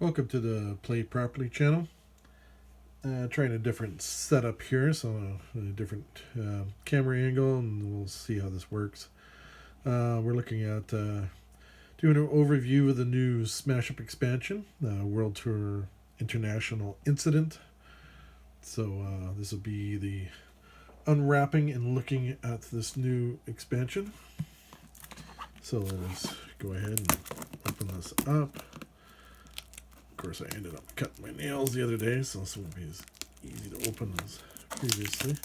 Welcome to the Play Properly channel. Trying a different setup here, so a different camera angle, and we'll see how this works. We're looking at doing an overview of the new Smash Up expansion, World Tour International Incident. So this will be the unwrapping and looking at this new expansion. So let us go ahead and open this up. Of course, I ended up cutting my nails the other day, so this won't be as easy to open as previously.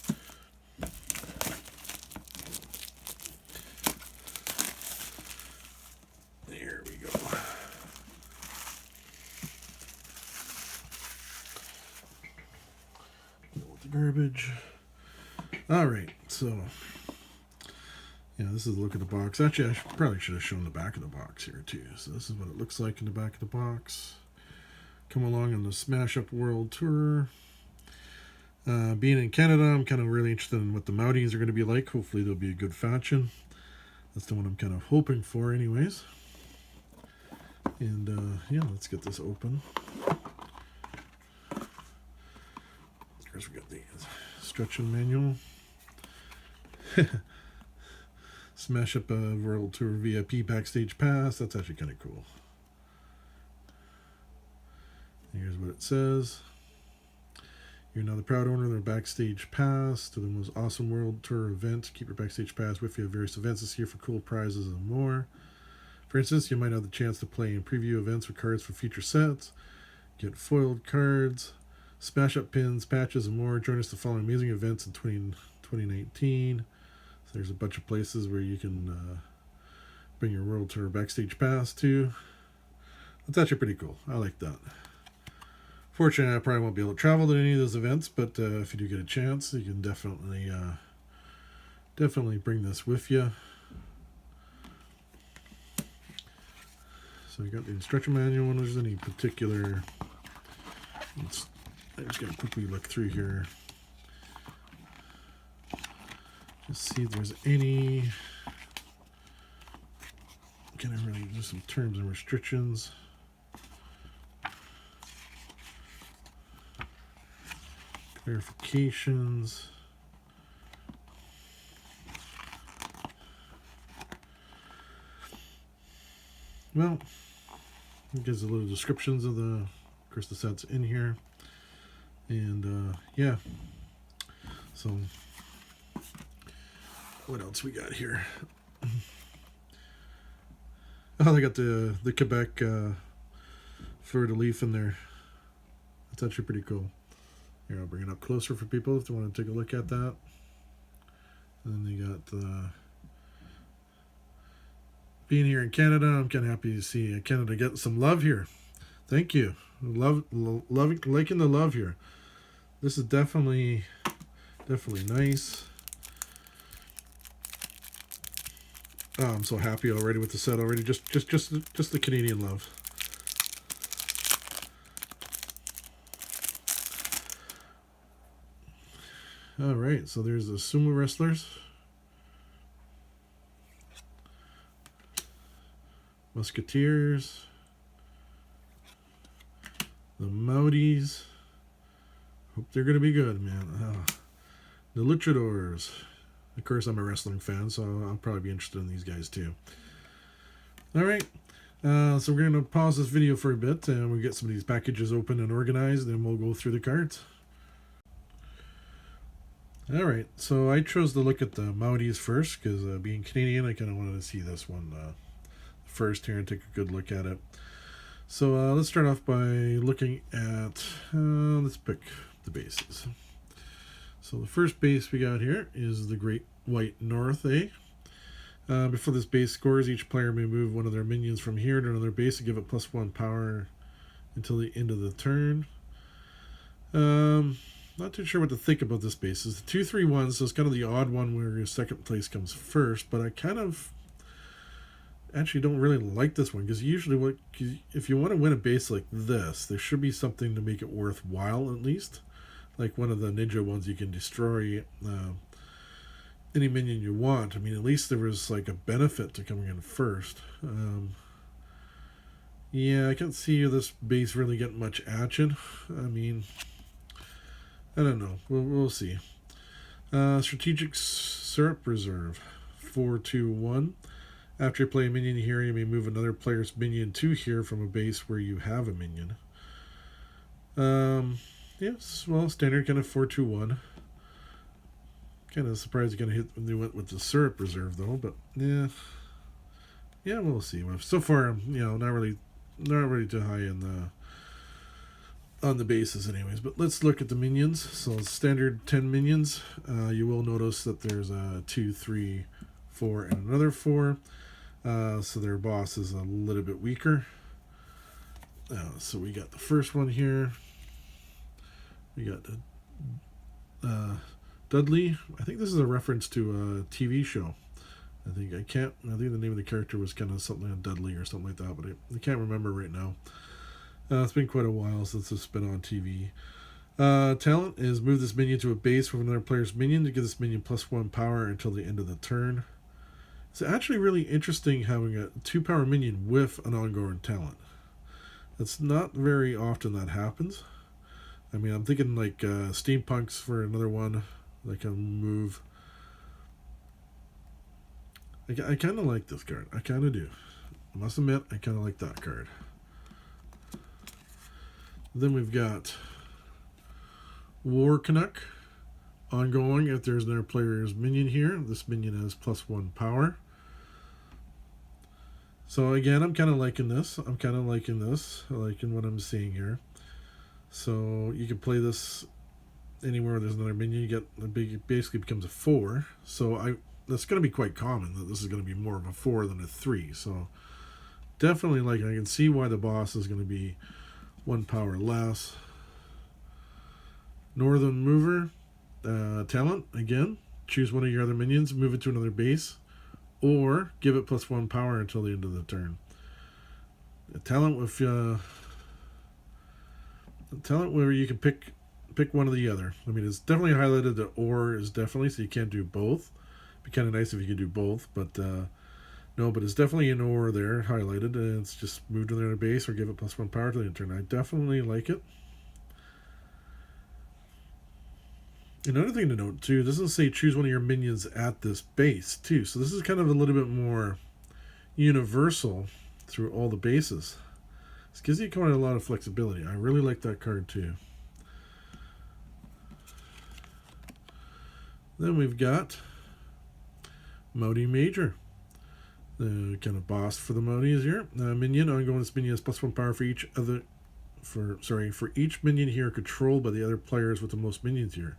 There we go. Deal with the garbage. All right, so yeah, this is the look of the box. Actually, I probably should have shown the back of the box here too. So this is what it looks like in the back of the box. Come along on the Smash Up World Tour. Being in Canada, I'm kind of really interested in what the Mounties are going to be like. Hopefully they'll be a good faction. That's the one I'm kind of hoping for anyways. And yeah, let's get this open. Of course, we got the instruction manual. Smash Up a World Tour VIP Backstage Pass. That's actually kind of cool. Here's what it says. You're now the proud owner of the Backstage Pass to the most awesome World Tour event. Keep your Backstage Pass with you at various events this year for cool prizes and more. For instance, you might have the chance to play in preview events with cards for future sets, get foiled cards, smash up pins, patches, and more. Join us to follow amazing events in 2019. So there's a bunch of places where you can bring your World Tour Backstage Pass to. That's actually pretty cool. I like that. Fortunately, I probably won't be able to travel to any of those events, but if you do get a chance, you can definitely bring this with you. So you got the instruction manual. When there's any particular, I'm just going to quickly look through here. Just see if there's any. Can I really do some terms and restrictions? Verifications. Well, it gives a little descriptions of of course, the sets in here. And yeah. So, what else we got here? Oh, they got the Quebec fleur de lis in there. That's actually pretty cool. Here, I'll bring it up closer for people if they want to take a look at that. And then they got the being here in Canada. I'm kind of happy to see Canada getting some love here. Thank you. Liking the love here. This is definitely nice. Oh, I'm so happy already with the set already. Just the Canadian love. All right, so there's the Sumo wrestlers. Musketeers. The Mounties. Hope they're going to be good, man. The Luchadors. Of course, I'm a wrestling fan, so I'll probably be interested in these guys too. All right. So we're going to pause this video for a bit, and we'll get some of these packages open and organized, and we'll go through the cards. All right, so I chose to look at the Mounties first because being Canadian, I kind of wanted to see this one first here and take a good look at it. So let's start off by looking at, let's pick the bases. So the first base we got here is the Great White North, before this base scores, each player may move one of their minions from here to another base and give it +1 power until the end of the turn. Not too sure what to think about this base. It's the 2-3-1, so it's kind of the odd one where your second place comes first, but I kind of actually don't really like this one because usually if you want to win a base like this, there should be something to make it worthwhile at least. Like one of the ninja ones, you can destroy any minion you want. I mean, at least there was like a benefit to coming in first. Yeah, I can't see this base really getting much action. I mean, I don't know. We'll see. Strategic Syrup Reserve. 4-2-1. After you play a minion here, you may move another player's minion to here from a base where you have a minion. Yes, well, standard kind of 4-2-1. Kind of surprised you kind of hit when they went with the Syrup Reserve though, but yeah, we'll see. So far, not really too high in on the bases anyways. But let's look at the minions. So standard 10 minions. You will notice that there's a 2, 3, 4, and another 4. So their boss is a little bit weaker. So we got the first one here. We got Dudley. I think this is a reference to a TV show. I think the name of the character was kind of something like Dudley or something like that, but I can't remember right now. It's been quite a while since it's been on TV. Talent is move this minion to a base with another player's minion to give this minion +1 power until the end of the turn. It's actually really interesting having a 2 power minion with an ongoing talent. It's not very often that happens. I mean, I'm thinking like Steampunks for another one, like a move. I kind of like this card. I kind of do. I must admit, I kind of like that card. Then we've got War Canuck. Ongoing, if there's another player's minion here, this minion has +1 power. So again, I'm kind of liking this. I liking what I'm seeing here. So you can play this anywhere there's another minion. You get it basically becomes a 4. So that's going to be quite common that this is going to be more of a 4 than a 3. So definitely I can see why the boss is going to be 1 power less. Northern Mover. Talent, again, choose one of your other minions, move it to another base, or give it +1 power until the end of the turn. Talent where you can pick one or the other. I mean, it's definitely highlighted that or is definitely, so you can't do both. It'd be kind of nice if you could do both, but no, but it's definitely an or there, highlighted, and it's just move to another base or give it +1 power to the end of the turn. I definitely like it. Another thing to note too, it doesn't say choose one of your minions at this base too. So this is kind of a little bit more universal through all the bases. This gives you quite a lot of flexibility. I really like that card too. Then we've got Modi Major. The kind of boss for the Modis here. Minion, ongoing this minion has +1 power for each for each minion here controlled by the other players with the most minions here.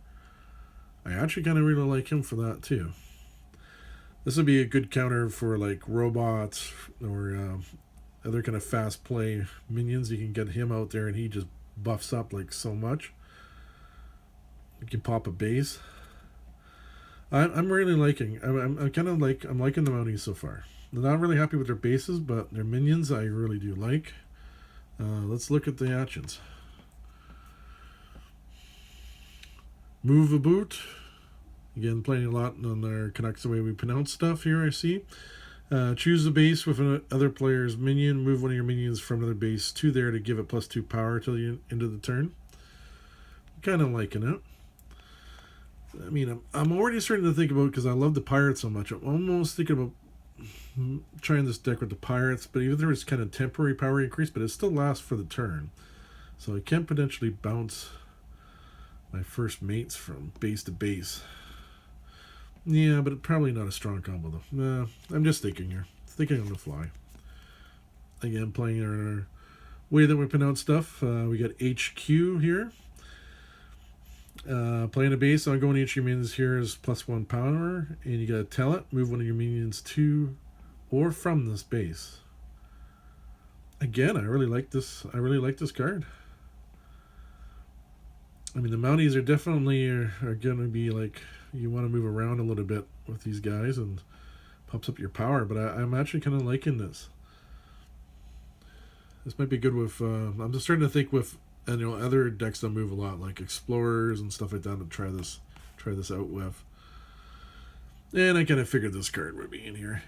I actually kind of really like him for that too. This would be a good counter for like robots or other kind of fast play minions. You can get him out there and he just buffs up like so much. You can pop a base. I'm really liking. I'm liking the Mounties so far. I'm not really happy with their bases, but their minions I really do like. Let's look at the actions. Move a boot. Again, playing a lot on their Canucks the way we pronounce stuff here, I see. Choose a base with another player's minion. Move one of your minions from another base to there to give it +2 power till the end of the turn. Kind of liking it. I mean, I'm already starting to think about, because I love the pirates so much, I'm almost thinking about trying this deck with the pirates, but even though it's kind of temporary power increase, but it still lasts for the turn. So I can potentially bounce my first mates from base to base. Yeah, but probably not a strong combo though. Nah, I'm just thinking here. Thinking on the fly. Again, playing our way that we pronounce stuff. We got HQ here. Playing a base, ongoing each of your minions here is +1 power. And you got a talent. Move one of your minions to or from this base. Again, I really like this. I really like this card. I mean, the Mounties are definitely are going to be like, you want to move around a little bit with these guys and pops up your power, but I'm actually kind of liking this. This might be good with, I'm just starting to think with, other decks that move a lot, like Explorers and stuff like that, to try this out with. And I kind of figured this card would be in here.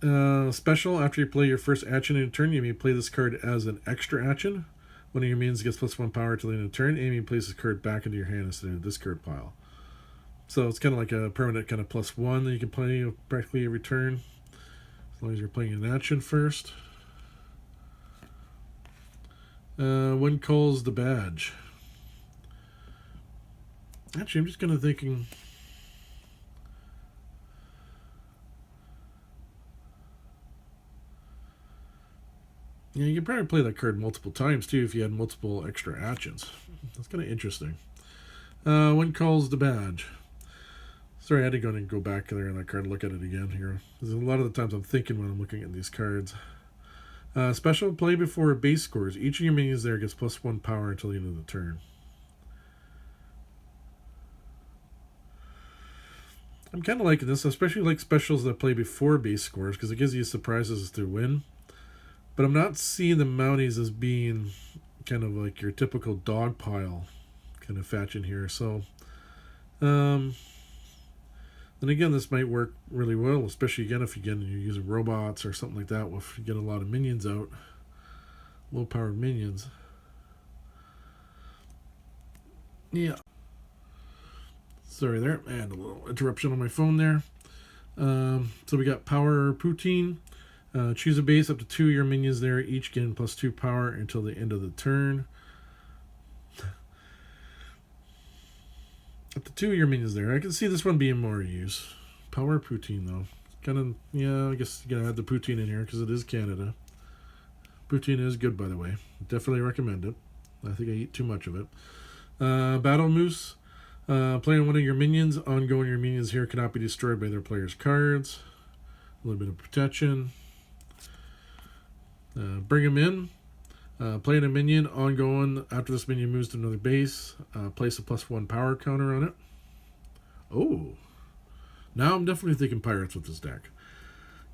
Special, after you play your first action in a turn, you may play this card as an extra action. One of your minions gets +1 power till the end of the turn, and you place this card back into your hand instead of the discard pile. So it's kind of like a permanent kind of +1 that you can play practically every turn, as long as you're playing an action first. One calls the badge. Actually, I'm just kind of thinking. Yeah, you could probably play that card multiple times too if you had multiple extra actions. That's kind of interesting. One calls the badge. Sorry, I had to go back there on that card and look at it again here. Because a lot of the times I'm thinking when I'm looking at these cards. Special, play before base scores. Each of your minions there gets +1 power until the end of the turn. I'm kind of liking this, especially like specials that play before base scores, because it gives you surprises to win. But I'm not seeing the Mounties as being kind of like your typical dog pile kind of faction here. So, then again, this might work really well, especially again if you're using robots or something like that. If you get a lot of minions out, low-powered minions. Yeah. Sorry there, I had a little interruption on my phone there. So we got Power Poutine. Choose a base up to 2 of your minions there, each getting +2 power until the end of the turn. Up to 2 of your minions there. I can see this one being more use. Power Poutine, though. Kind of, yeah, I guess you gotta add the Poutine in here because it is Canada. Poutine is good, by the way. Definitely recommend it. I think I eat too much of it. Battle Moose. Playing one of your minions. Ongoing, your minions here cannot be destroyed by their player's cards. A little bit of protection. Bring them in. Playing a minion. Ongoing, after this minion moves to another base, place a +1 power counter on it. Oh. Now I'm definitely thinking pirates with this deck.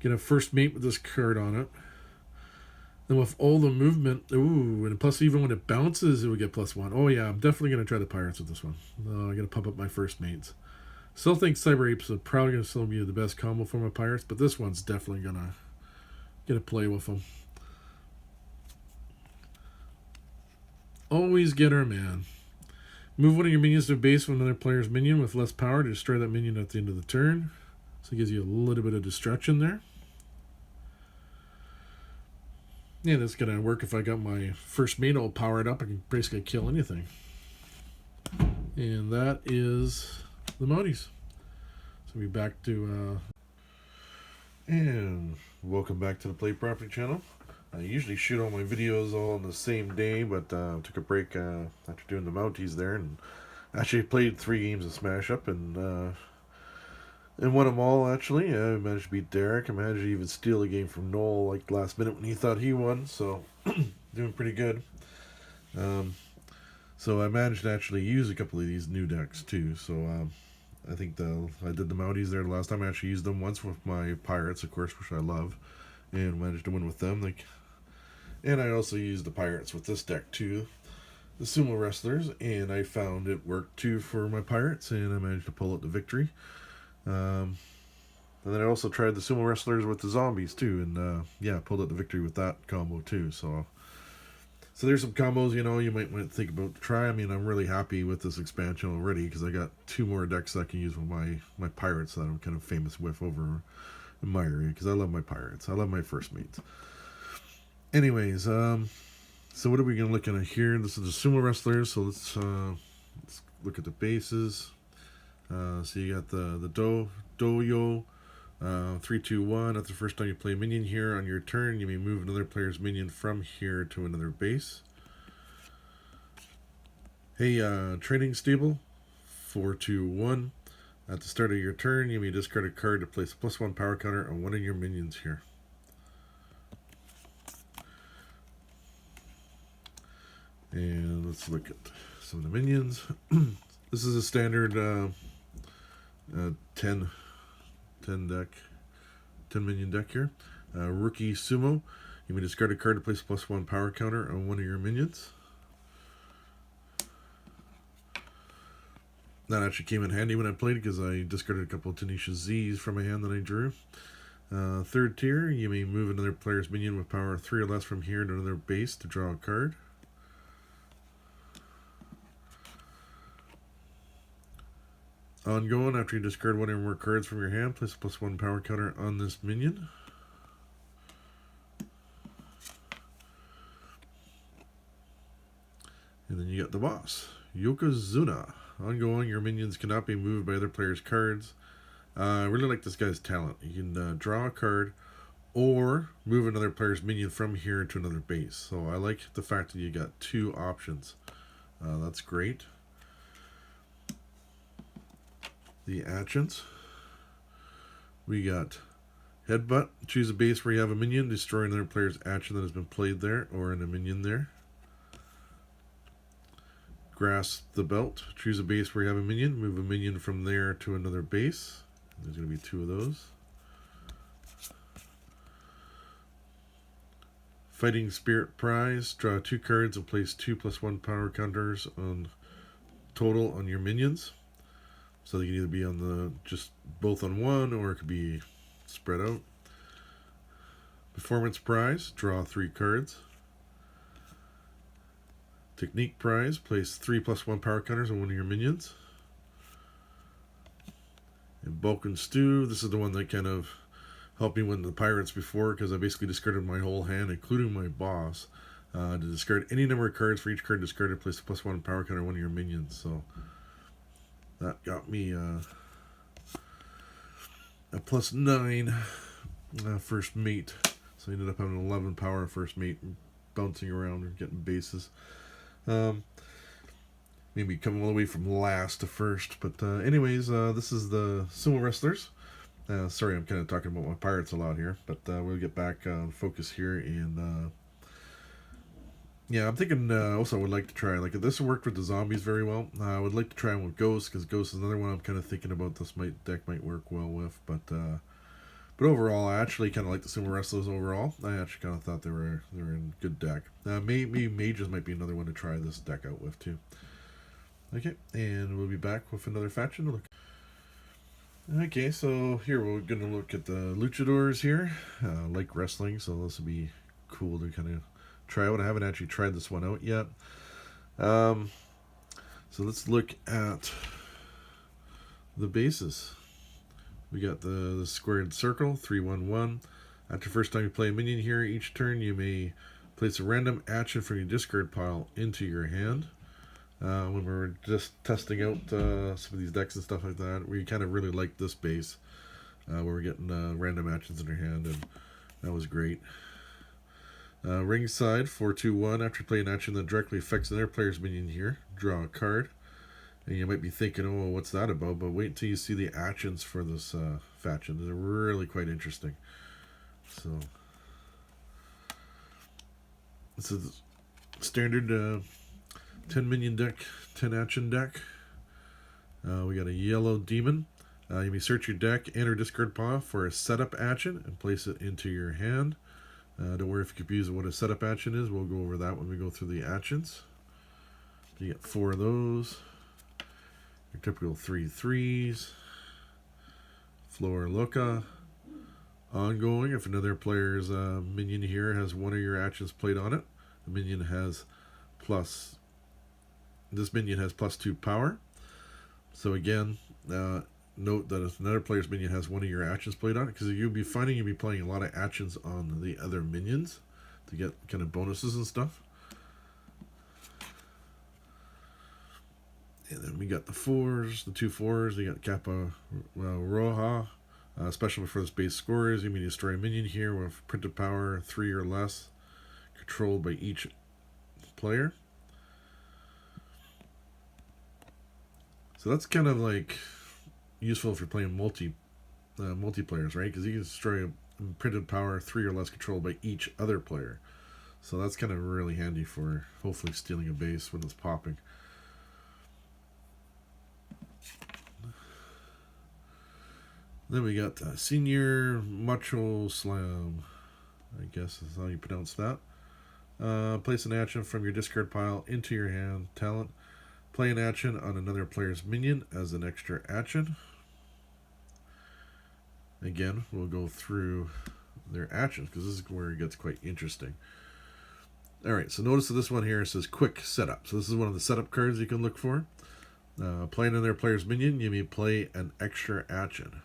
Get a first mate with this card on it. Then with all the movement, ooh, and plus even when it bounces, it would get +1. Oh yeah, I'm definitely going to try the pirates with this one. I got to pump up my first mates. Still think Cyber Apes are probably going to still be the best combo for my pirates, but this one's definitely going to get a play with them. Always get her, man. Move one of your minions to a base with another player's minion with less power to destroy that minion at the end of the turn. So it gives you a little bit of destruction there. Yeah, that's going to work if I got my first mate all powered up. I can basically kill anything. And that is the Mounties. So we'll be back to... And welcome back to the Play Property channel. I usually shoot all my videos all on the same day, but took a break after doing the Mounties there. And actually played 3 games of Smash Up and won them all, actually. I managed to beat Derek. I managed to even steal a game from Noel, like, last minute when he thought he won. So, doing pretty good. So I managed to actually use a couple of these new decks, too. So, I think I did the Mounties there the last time. I actually used them once with my Pirates, of course, which I love. And managed to win with them. And I also used the Pirates with this deck, too. The Sumo Wrestlers. And I found it worked, too, for my Pirates. And I managed to pull out the victory. And then I also tried the Sumo Wrestlers with the Zombies too, and yeah, pulled out the victory with that combo too. So there's some combos, you might want to think about to try. I mean, I'm really happy with this expansion already because I got 2 more decks that I can use with my pirates that I'm kind of famous with over in my area because I love my pirates. I love my first mates. Anyways, so what are we gonna look at here? This is the Sumo Wrestlers. So let's look at the bases. So you got the Doyo, 3-2-1. That's the first time you play a minion here. On your turn, you may move another player's minion from here to another base. Hey, Training Stable, 4-2-1. At the start of your turn, you may discard a card to place a +1 power counter on one of your minions here. And let's look at some of the minions. This is a standard 10 minion deck here. Rookie Sumo. You may discard a card to place a +1 power counter on one of your minions. That actually came in handy when I played because I discarded a couple of Tanisha Z's from my hand that I drew. Third tier, you may move another player's minion with power 3 or less from here to another base to draw a card. Ongoing, after you discard one or more cards from your hand, place a +1 power counter on this minion. And then you got the boss, Yokozuna. Ongoing, your minions cannot be moved by other players' cards. I really like this guy's talent. You can draw a card or move another player's minion from here to another base. So I like the fact that you got 2 options. That's great. The actions. We got Headbutt. Choose a base where you have a minion. Destroy another player's action that has been played there or in a minion there. Grasp the Belt. Choose a base where you have a minion. Move a minion from there to another base. There's going to be 2 of those. Fighting Spirit Prize. Draw 2 cards and place 2 +1 power counters on total on your minions. So they can either be on the just both on one, or it could be spread out. Performance Prize. Draw 3 cards. Technique Prize. Place 3 +1 power counters on one of your minions. And Bulk and Stew. This is the one that kind of helped me win the Pirates before, because I basically discarded my whole hand, including my boss, to discard any number of cards. For each card discarded, place a +1 power counter on one of your minions. So that got me a +9 first mate. So I ended up having 11 power first mate, bouncing around and getting bases. Maybe coming all the way from last to first. But anyways, this is the Sumo Wrestlers. Sorry, I'm kind of talking about my Pirates a lot here, but we'll get back on focus here. And yeah, I'm thinking also I would like to try, like, this worked with the zombies very well. I would like to try one with Ghosts, because Ghost is another one I'm kind of thinking about this deck might work well with. But overall, I actually kind of like the Sumo Wrestlers overall. I actually kind of thought they were in good deck. Maybe Mages might be another one to try this deck out with too. Okay, and we'll be back with another faction to look. Okay, so here we're going to look at the Luchadors here. Like wrestling, so this will be cool to kind of try out. I haven't actually tried this one out yet. So let's look at the bases. We got the squared circle, 3/1/1. After first time you play a minion here, each turn you may place a random action from your discard pile into your hand. When we're just testing out some of these decks and stuff like that, we kind of really like this base, where we're getting random actions in our hand, and that was great. Ringside, 4/2/1. After you play an action that directly affects another player's minion here, draw a card. And you might be thinking, oh, what's that about? But wait until you see the actions for this faction. They're really quite interesting. So, this is standard 10 minion deck, 10 action deck. We got a yellow demon. You may search your deck and or discard pile for a setup action and place it into your hand. Don't worry if you're confused what a setup action is. We'll go over that when we go through the actions. You get 4 of those. Your typical 3/3s. Flor Loca. Ongoing, if another player's minion here has one of your actions played on it, the minion has this minion has +2 power. So again, note that if another player's minion has one of your actions played on it, because you'll be finding you'll be playing a lot of actions on the other minions to get kind of bonuses and stuff. And then we got the 4s, the 2 4s. We got Kappa Roja. Special for this base scorers, you may destroy a minion here with printed power 3 or less, controlled by each player. So that's kind of like useful if you're playing multiplayers, right? Because you can destroy a printed power 3 or less, controlled by each other player. So that's kind of really handy for hopefully stealing a base when it's popping. Then we got Senior Macho Slam, I guess is how you pronounce that. Place an action from your discard pile into your hand. Talent. Play an action on another player's minion as an extra action. Again, we'll go through their actions because this is where it gets quite interesting. Alright, so notice that this one here says quick setup. So this is one of the setup cards you can look for. Playing on their player's minion, you may play an extra action.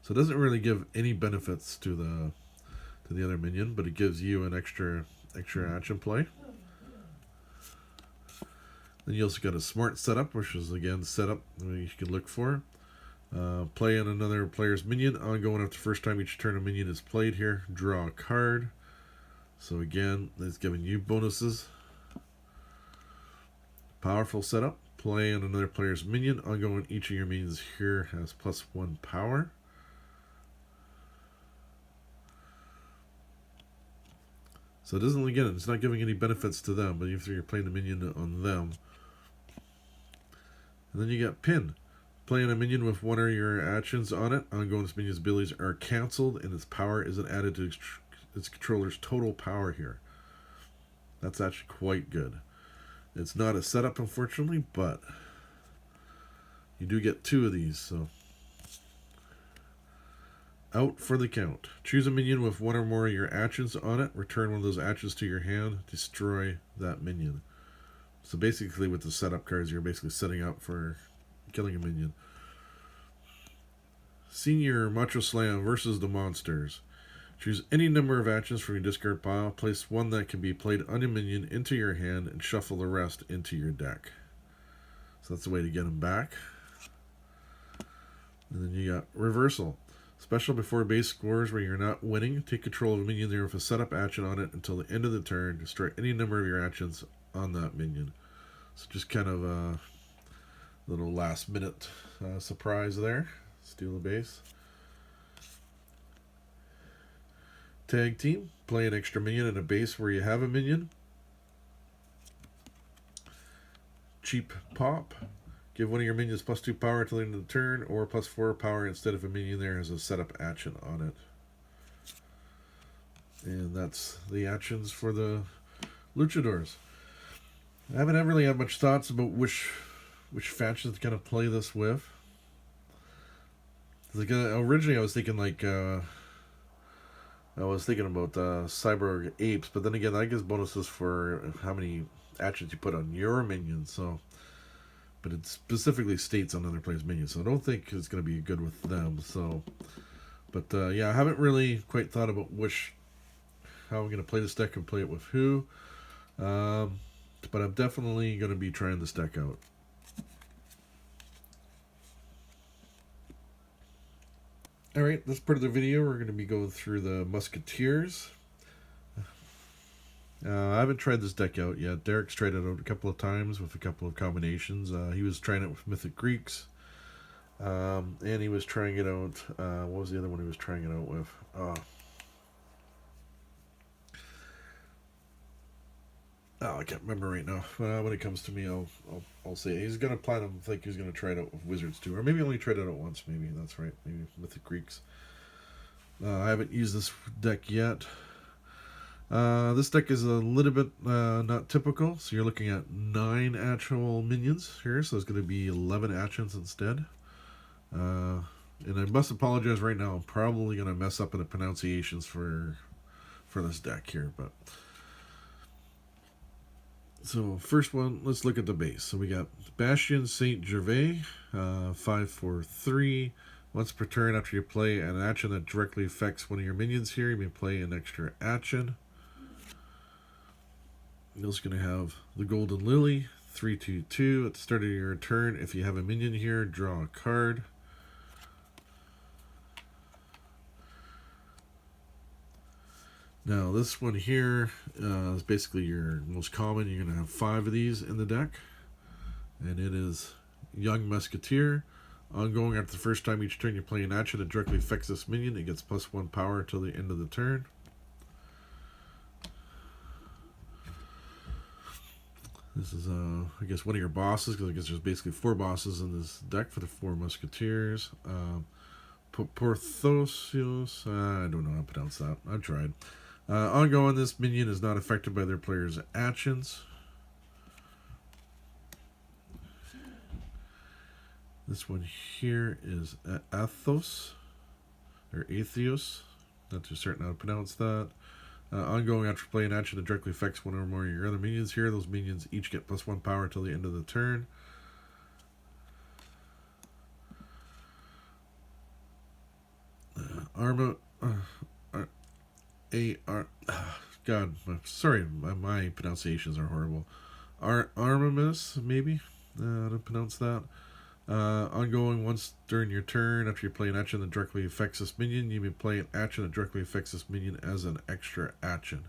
So it doesn't really give any benefits to the other minion, but it gives you an extra action play. Then you also got a smart setup, which is again setup you can look for. Play on another player's minion, ongoing after the first time each turn a minion is played here. Draw a card. So again, it's giving you bonuses. Powerful setup. Play on another player's minion, ongoing each of your minions here has +1 power. So it doesn't, again, it's not giving any benefits to them, but if you're playing the minion on them. And then you got pin. Playing a minion with one of your actions on it, ongoing this minion's abilities are cancelled, and its power isn't added to its controller's total power here. That's actually quite good. It's not a setup, unfortunately, but you do get 2 of these, so. Out for the count. Choose a minion with one or more of your actions on it. Return one of those actions to your hand. Destroy that minion. So basically with the setup cards, you're basically setting up for killing a minion. Senior Macho Slam versus the Monsters. Choose any number of actions from your discard pile. Place one that can be played on a minion into your hand and shuffle the rest into your deck. So that's the way to get them back. And then you got Reversal. Special before base scores where you're not winning. Take control of a minion there with a setup action on it until the end of the turn. Destroy any number of your actions on that minion. So just kind of a little last minute surprise there. Steal the base. Tag team. Play an extra minion in a base where you have a minion. Cheap pop. Give one of your minions +2 power until the end of the turn, or +4 power instead of a minion there has a setup action on it. And that's the actions for the Luchadors. I haven't really had much thoughts about which factions to kind of play this with. Like, originally I was thinking about Cyborg Apes, but then again that gives bonuses for how many actions you put on your minions, so. But it specifically states on other players' minions, so I don't think it's going to be good with them. So, but yeah, I haven't really quite thought about how I'm going to play this deck and play it with who. But I'm definitely going to be trying this deck out. All right, this part of the video we're going to be going through the Musketeers. I haven't tried this deck out yet. Derek's tried it out a couple of times with a couple of combinations. He was trying it with Mythic Greeks. And he was trying it out. What was the other one he was trying it out with? I can't remember right now. When it comes to me, I'll say he's gonna plan. I think he's gonna try it out with Wizards too, or maybe only tried it out once. Maybe that's right. Maybe Mythic Greeks. I haven't used this deck yet. This deck is a little bit not typical, so you're looking at 9 actual minions here, so it's going to be 11 actions instead. And I must apologize right now, I'm probably going to mess up in the pronunciations for this deck here. But so first one, let's look at the base. So we got Bastion Saint Gervais, 5/4/3. Once per turn after you play an action that directly affects one of your minions here, you may play an extra action. You're also going to have the Golden Lily, 3/2/2. At the start of your turn, if you have a minion here, draw a card. Now, this one here is basically your most common. You're going to have 5 of these in the deck. And it is Young Musketeer. Ongoing after the first time each turn you play an action that directly affects this minion, it gets +1 power until the end of the turn. This is, I guess, one of your bosses, because I guess there's basically 4 bosses in this deck for the 4 Musketeers. Porthosios, I don't know how to pronounce that. I've tried. Ongoing, this minion is not affected by their player's actions. This one here is Athos. or Atheos. Not too certain how to pronounce that. Ongoing after play an action that directly affects one or more of your other minions here. Those minions each get +1 power until the end of the turn. God, sorry, my pronunciations are horrible. Armamus, maybe? How to pronounce that. Ongoing once during your turn after you play an action that directly affects this minion, you may play an action that directly affects this minion as an extra action.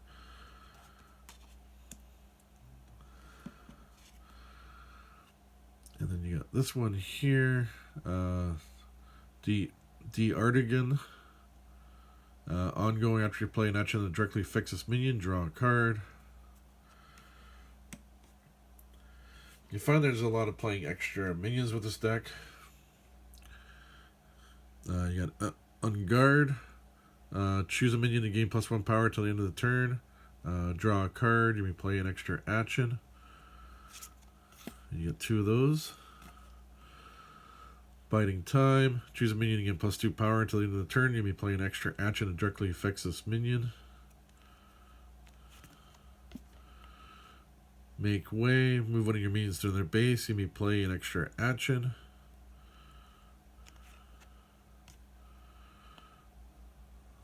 And then you got this one here, Artigan. Ongoing after you play an action that directly affects this minion, draw a card. You find there's a lot of playing extra minions with this deck. You got Unguard. Choose a minion to gain +1 power till the end of the turn. Draw a card. You may play an extra action. You get 2 of those. Biding Time. Choose a minion to gain +2 power until the end of the turn. You may play an extra action that directly affects this minion. Make Way. Move one of your minions to their base. You may play an extra action.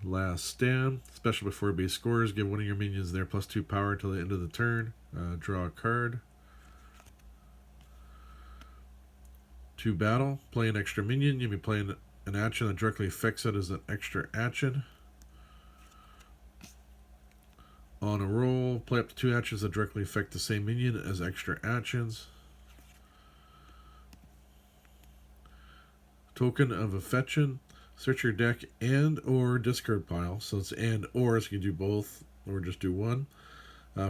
Last Stand. Special before base scores. Give one of your minions their +2 power until the end of the turn. Draw a card. To Battle. Play an extra minion. You may play an action that directly affects it as an extra action. On a roll, play up to 2 actions that directly affect the same minion as extra actions. Token of Affection. Search your deck and or discard pile. So it's and or, so you can do both or just do one.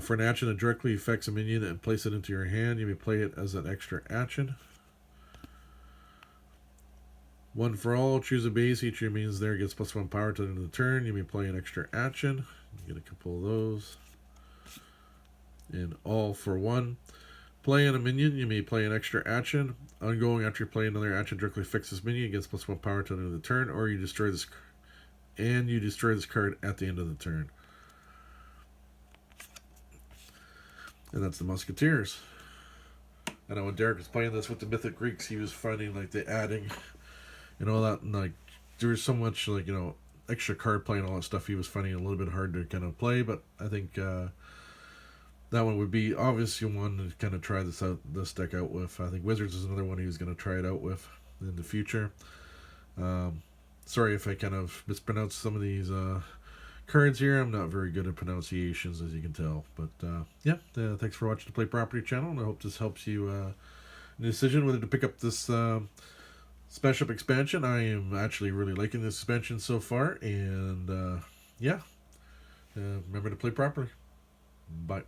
For an action that directly affects a minion and place it into your hand, you may play it as an extra action. One for All. Choose a base. Each of your minions there gets +1 power to the end of the turn. You may play an extra action. You get a couple of those. And All for One. Play on a minion. You may play an extra action. Ongoing after you play another action directly affects this minion, gets +1 power to the end of the turn, or you destroy this card at the end of the turn. And that's the Musketeers. I know when Derek was playing this with the Mythic Greeks, he was finding like the adding and all that, and like there was so much like, you know, extra card play and all that stuff. He was finding it a little bit hard to kind of play, but I think that one would be obviously one to kind of try this deck out with. I think Wizards is another one he was going to try it out with in the future. Sorry if I kind of mispronounced some of these cards here. I'm not very good at pronunciations, as you can tell. But yeah, thanks for watching the Play Property channel, and I hope this helps you in the decision whether to pick up this Spaceship expansion. I am actually really liking this expansion so far, and yeah, remember to play properly. Bye.